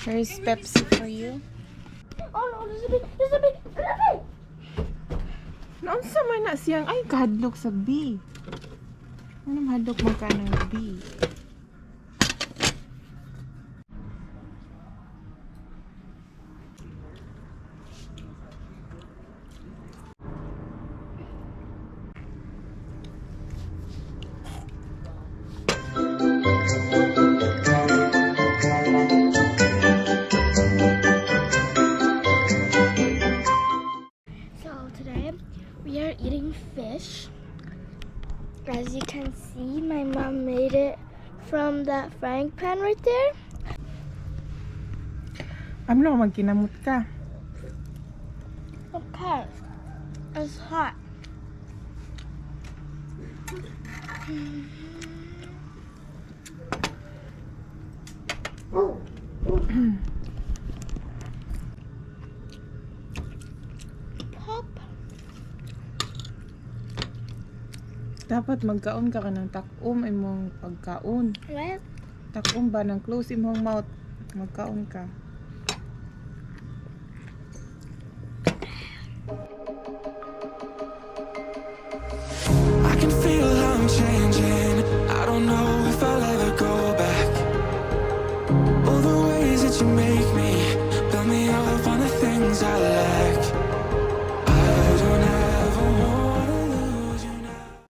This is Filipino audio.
Here's Pepsi for you. Oh no, there's a big. Naunsa man na siyang ay kahadlok sa B. Ano mahadlok man ka ng B? So today we are eating fish. As you can see, my mom made it from that frying pan right there. Ano magkinamot ka? Okay, it's hot. Pop. Dapat magkaon ka ng takom imong pagkaon. What? Takom ba ng close imong mouth? Magkaon ka.